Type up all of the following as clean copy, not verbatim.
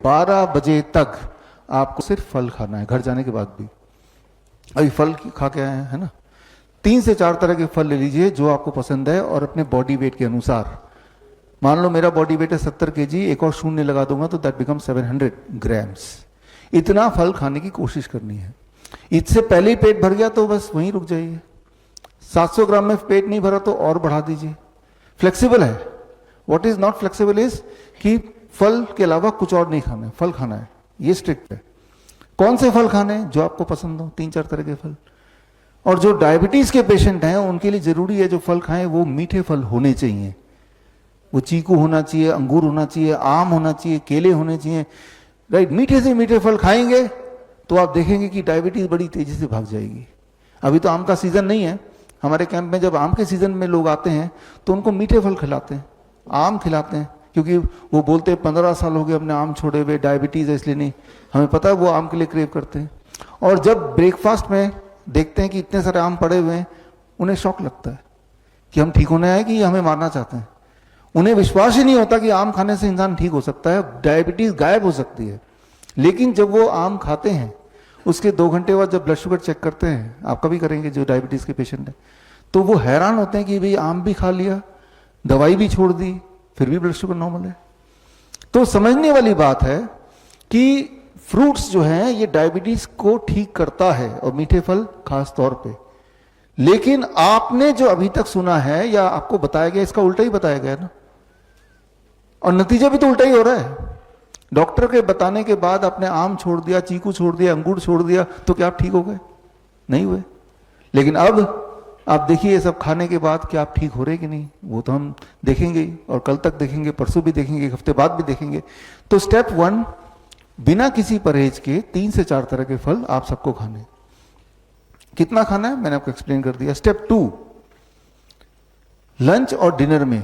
12 बजे तक आपको सिर्फ फल खाना है, घर जाने के बाद भी। अभी फल खा के आए हैं, है ना? 3 से 4 तरह के फल ले लीजिए जो आपको पसंद है, और अपने बॉडी वेट के अनुसार। मान लो मेरा बॉडी वेट है 70 kg, एक और शून्य लगा दूंगा तो दैट बिकम 700 ग्राम्स। इतना फल खाने की कोशिश करनी है। इससे पहले ही पेट भर गया तो बस वहीं रुक जाइए। 700 ग्राम में पेट नहीं भरा तो और बढ़ा दीजिए। फ्लेक्सिबल है। What is not flexible is कि फल के अलावा कुछ और नहीं खाना है, फल खाना है, ये स्ट्रिक्ट है। कौन से फल खाने हैं? जो आपको पसंद हो, 3-4 तरह के फल। और जो डायबिटीज के पेशेंट हैं उनके लिए जरूरी है जो फल खाएं वो मीठे फल होने चाहिए। वो चीकू होना चाहिए, अंगूर होना चाहिए, आम होना चाहिए, केले होने चाहिए, राइट? मीठे से मीठे फल खाएंगे तो आप देखेंगे कि डायबिटीज बड़ी तेजी से भाग जाएगी। अभी तो आम का सीजन नहीं है। हमारे कैंप में जब आम के सीजन में लोग आते हैं तो उनको मीठे फल खिलाते हैं, आम खिलाते हैं, क्योंकि वो बोलते हैं 15 साल हो गए हमने आम छोड़े हुए, डायबिटीज है इसलिए नहीं। हमें पता है वो आम के लिए क्रेव करते हैं। और जब ब्रेकफास्ट में देखते हैं कि इतने सारे आम पड़े हुए हैं, उन्हें शौक लगता है कि हम ठीक होने आए कि हमें मारना चाहते हैं। उन्हें विश्वास ही नहीं होता कि आम खाने से इंसान ठीक हो सकता है, डायबिटीज गायब हो सकती है। लेकिन जब वो आम खाते हैं उसके 2 घंटे बाद जब ब्लड शुगर चेक करते हैं, आप कभी करेंगे जो डायबिटीज के पेशेंट हैं, तो वो हैरान होते हैं कि भाई आम भी खा लिया, दवाई भी छोड़ दी, फिर भी ब्लड शुगर नॉर्मल है। तो समझने वाली बात है कि फ्रूट्स जो हैं ये डायबिटीज को ठीक करता है, और मीठे फल खास तौर पे। लेकिन आपने जो अभी तक सुना है या आपको बताया गया, इसका उल्टा ही बताया गया ना, और नतीजा भी तो उल्टा ही हो रहा है। डॉक्टर के बताने के बाद आपने आम छोड़ दिया, चीकू छोड़ दिया, अंगूर छोड़ दिया, तो क्या आप ठीक हो गए? नहीं हुए। लेकिन अब आप देखिए ये सब खाने के बाद क्या आप ठीक हो रहे कि नहीं, वो तो हम देखेंगे ही, और कल तक देखेंगे, परसों भी देखेंगे, एक हफ्ते बाद भी देखेंगे। तो स्टेप 1, बिना किसी परहेज के 3 से 4 तरह के फल आप सबको खाने। कितना खाना है मैंने आपको एक्सप्लेन कर दिया। स्टेप 2, लंच और डिनर में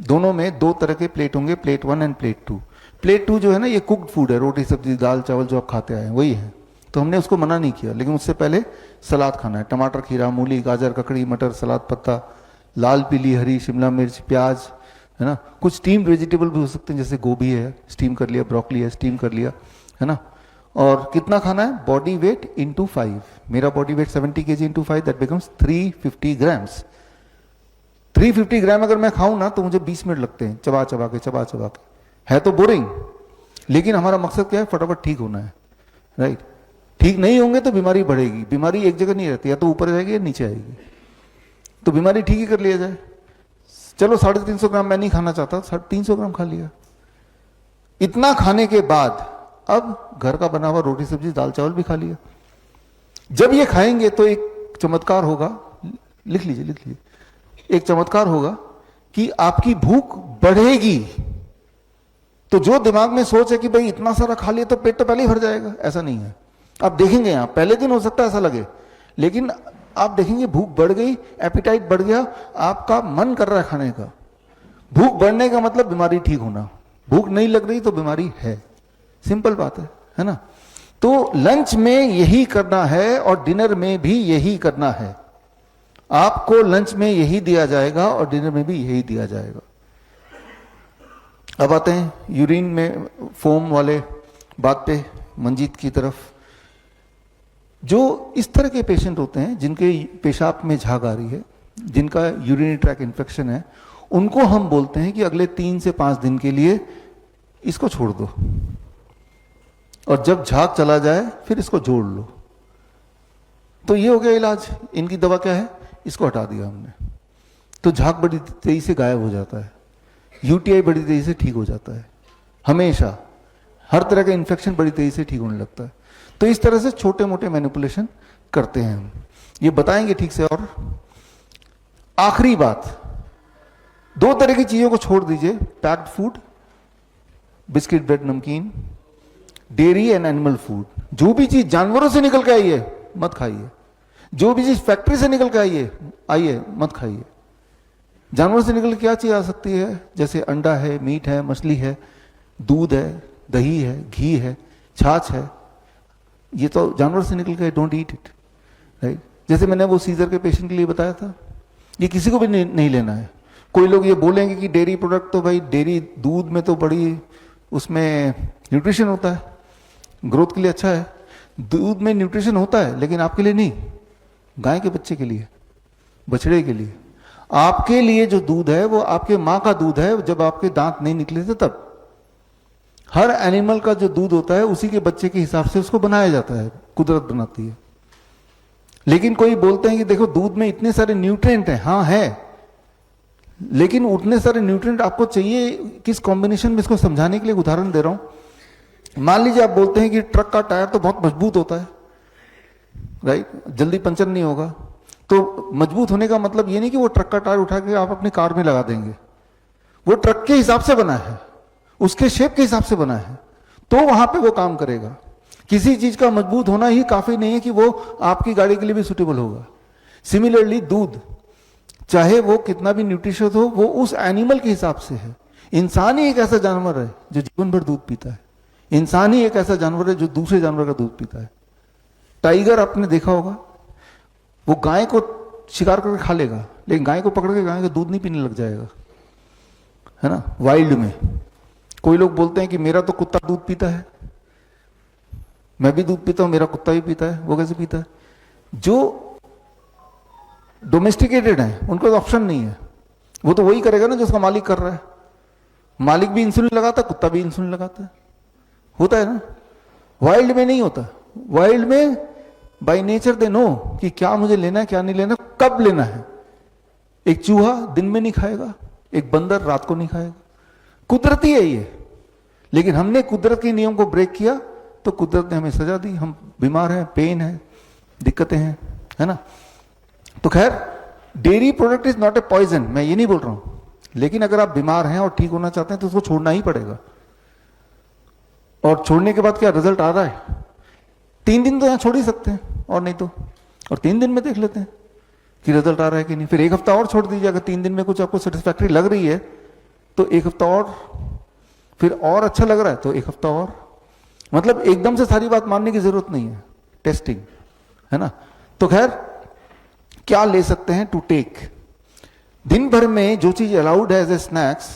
दोनों में 2 तरह के प्लेट होंगे, प्लेट 1 एंड प्लेट 2। प्लेट 2 जो है ना ये कुक्ड फूड है, रोटी सब्जी दाल चावल जो आप खाते आए हैं वही है, तो हमने उसको मना नहीं किया। लेकिन उससे पहले सलाद खाना है, टमाटर, खीरा, मूली, गाजर, ककड़ी, मटर, सलाद पत्ता, लाल पीली हरी शिमला मिर्च, प्याज, है ना। कुछ स्टीम वेजिटेबल भी हो सकते हैं, जैसे गोभी है स्टीम कर लिया, ब्रोकली है स्टीम कर लिया, है ना। और कितना खाना है? Body weight into 5। मेरा body weight 70 kg into 5 that becomes 350 grams. 350 ग्राम अगर मैं खाऊं ना तो मुझे 20 मिनट लगते हैं चबा चबा के। है तो बोरिंग, लेकिन हमारा मकसद क्या है? फटाफट ठीक होना है, राइट। ठीक नहीं होंगे तो बीमारी बढ़ेगी। बीमारी एक जगह नहीं रहती, या तो ऊपर जाएगी या नीचे आएगी। तो बीमारी ठीक ही कर लिया जाए। चलो 350 ग्राम मैं नहीं खाना चाहता, 350 ग्राम खा लिया। इतना खाने के बाद अब घर का बना हुआ रोटी सब्जी दाल चावल भी खा लिया। जब ये खाएंगे तो एक चमत्कार होगा, लिख लीजिए, एक चमत्कार होगा कि आपकी भूख बढ़ेगी। तो जो दिमाग में सोच है कि भाई इतना सारा खा लिया तो पेट तो पहले ही भर जाएगा, ऐसा नहीं है। आप देखेंगे यहां पहले दिन हो सकता है ऐसा लगे, लेकिन आप देखेंगे भूख बढ़ गई, एपिटाइट बढ़ गया, आपका मन कर रहा है खाने का। भूख बढ़ने का मतलब बीमारी ठीक होना। भूख नहीं लग रही तो बीमारी है, सिंपल बात है ना। तो लंच में यही करना है और डिनर में भी यही करना है। आपको लंच में यही दिया जाएगा और डिनर में भी यही दिया जाएगा। अब आते हैं यूरिन में फोम वाले बात पे, मंजीत की तरफ। जो इस तरह के पेशेंट होते हैं जिनके पेशाब में झाग आ रही है, जिनका यूरिनरी ट्रैक इन्फेक्शन है, उनको हम बोलते हैं कि अगले 3 से 5 दिन के लिए इसको छोड़ दो, और जब झाग चला जाए फिर इसको जोड़ लो। तो ये हो गया इलाज। इनकी दवा क्या है? इसको हटा दिया हमने, तो झाग बड़ी तेजी से गायब हो जाता है, यूटीआई बड़ी तेजी से ठीक हो जाता है, हमेशा हर तरह का इन्फेक्शन बड़ी तेजी से ठीक होने लगता है। तो इस तरह से छोटे मोटे मैनिपुलेशन करते हैं हम, ये बताएंगे ठीक से। और आखिरी बात, 2 तरह की चीजों को छोड़ दीजिए, पैक्ड फूड, बिस्किट ब्रेड नमकीन, डेयरी एंड एनिमल फूड। जो भी चीज जानवरों से निकल के आई है मत खाइए, जो भी चीज फैक्ट्री से निकल के आई है मत खाइए। जानवर से निकल के क्या चीज आ सकती है? जैसे अंडा है, मीट है, मछली है, दूध है, दही है, घी है, छाछ है, ये तो जानवर से निकल के, डोंट ईट इट, राइट। जैसे मैंने वो सीजर के पेशेंट के लिए बताया था, ये किसी को भी नहीं लेना है। कोई लोग ये बोलेंगे कि डेयरी प्रोडक्ट तो भाई डेयरी दूध में तो बड़ी उसमें न्यूट्रिशन होता है, ग्रोथ के लिए अच्छा है। दूध में न्यूट्रिशन होता है लेकिन आपके लिए नहीं, गाय के बच्चे के लिए, बछड़े के लिए। आपके लिए जो दूध है वो आपके माँ का दूध है, जब आपके दांत नहीं निकले थे तब। हर एनिमल का जो दूध होता है उसी के बच्चे के हिसाब से उसको बनाया जाता है, कुदरत बनाती है। लेकिन कोई बोलते हैं कि देखो दूध में इतने सारे न्यूट्रिएंट हैं, हाँ है, लेकिन उतने सारे न्यूट्रिएंट आपको चाहिए किस कॉम्बिनेशन में, इसको समझाने के लिए उदाहरण दे रहा हूं। मान लीजिए आप बोलते हैं कि ट्रक का टायर तो बहुत मजबूत होता है, राइट, जल्दी पंचर नहीं होगा। तो मजबूत होने का मतलब ये नहीं कि वो ट्रक का टायर उठा के आप अपनी कार में लगा देंगे। वो ट्रक के हिसाब से बना है, उसके शेप के हिसाब से बना है, तो वहां पे वो काम करेगा। किसी चीज का मजबूत होना ही काफी नहीं है कि वो आपकी गाड़ी के लिए भी सुटेबल होगा। सिमिलरली दूध, चाहे वो कितना भी न्यूट्रिशियस हो, वो उस एनिमल के हिसाब से है। इंसान ही एक ऐसा जानवर है जो जीवन भर दूध पीता है। इंसान ही एक ऐसा जानवर है जो दूसरे जानवर का दूध पीता है। टाइगर आपने देखा होगा, वो गाय को शिकार करके खा लेगा, लेकिन गाय को पकड़ के गाय का दूध नहीं पीने लग जाएगा, है ना। वाइल्ड में कोई लोग बोलते हैं कि मेरा तो कुत्ता दूध पीता है, मैं भी दूध पीता हूं, मेरा कुत्ता भी पीता है। वो कैसे पीता है? जो डोमेस्टिकेटेड है उनको तो ऑप्शन नहीं है, वो तो वही करेगा ना जो उसका मालिक कर रहा है। मालिक भी इंसुलिन लगाता है, कुत्ता भी इंसुलिन लगाता है, होता है ना। वाइल्ड में नहीं होता। वाइल्ड में बाय नेचर दे नो कि क्या मुझे लेना है, क्या नहीं लेना, कब लेना है। एक चूहा दिन में नहीं खाएगा, एक बंदर रात को नहीं खाएगा। कुदरती है ये, लेकिन हमने कुदरत के नियम को ब्रेक किया तो कुदरत ने हमें सजा दी। हम बीमार हैं, पेन है, दिक्कतें हैं, है ना। तो खैर, dairy product is not a poison, मैं ये नहीं बोल रहा हूं, लेकिन अगर आप बीमार हैं और ठीक होना चाहते हैं तो उसको छोड़ना ही पड़ेगा। और छोड़ने के बाद क्या रिजल्ट आ रहा है? 3 दिन तो यहां छोड़ ही सकते हैं, और नहीं तो, और 3 दिन में देख लेते हैं कि रिजल्ट आ रहा है कि नहीं। फिर 1 हफ्ता और छोड़ दीजिए, अगर 3 दिन में कुछ आपको सेटिस्फैक्ट्री लग रही है तो 1 हफ्ता और, फिर और अच्छा लग रहा है तो 1 हफ्ता और। मतलब एकदम से सारी बात मानने की जरूरत नहीं है, टेस्टिंग, है ना। तो खैर, क्या ले सकते हैं टू टेक? दिन भर में जो चीज अलाउड है एज ए स्नैक्स,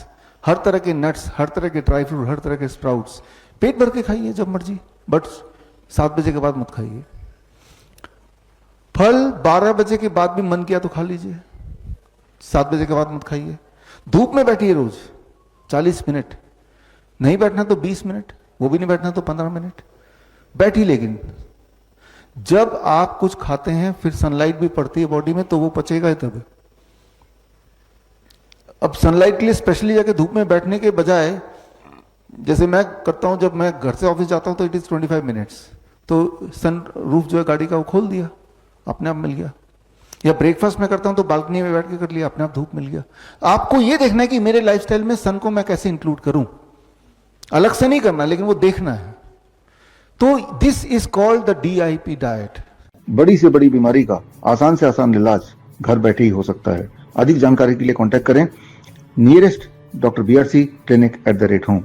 हर तरह के नट्स, हर तरह के ड्राई फ्रूट, हर तरह के स्प्राउट्स, पेट भर के खाइए जब मर्जी, बट 7 बजे के बाद मत खाइए। फल 12 बजे के बाद भी मन किया तो खा लीजिए, 7 बजे के बाद मत खाइए। धूप में बैठिए रोज 40 मिनट, नहीं बैठना तो 20 मिनट, वो भी नहीं बैठना तो 15 मिनट बैठी। लेकिन जब आप कुछ खाते हैं फिर सनलाइट भी पड़ती है बॉडी में, तो वो पचेगा ही तब। अब सनलाइट के लिए स्पेशली जाके धूप में बैठने के बजाय, जैसे मैं करता हूं, जब मैं घर से ऑफिस जाता हूं तो इट इज 25 मिनट्स, तो सन रूफ जो है गाड़ी का वो खोल दिया, अपने आप मिल गया। या ब्रेकफास्ट में करता हूं तो बालकनी में बैठ के कर लिया, अपने आप धूप मिल गया। आपको ये देखना है कि मेरे लाइफस्टाइल में सन को मैं कैसे इंक्लूड करूं, अलग से नहीं करना, लेकिन वो देखना है। तो this is called the DIP diet. बड़ी से बड़ी बीमारी का आसान से आसान इलाज घर बैठे ही हो सकता है। अधिक जानकारी के लिए कांटेक्ट करें nearest Dr. BRC clinic @ home।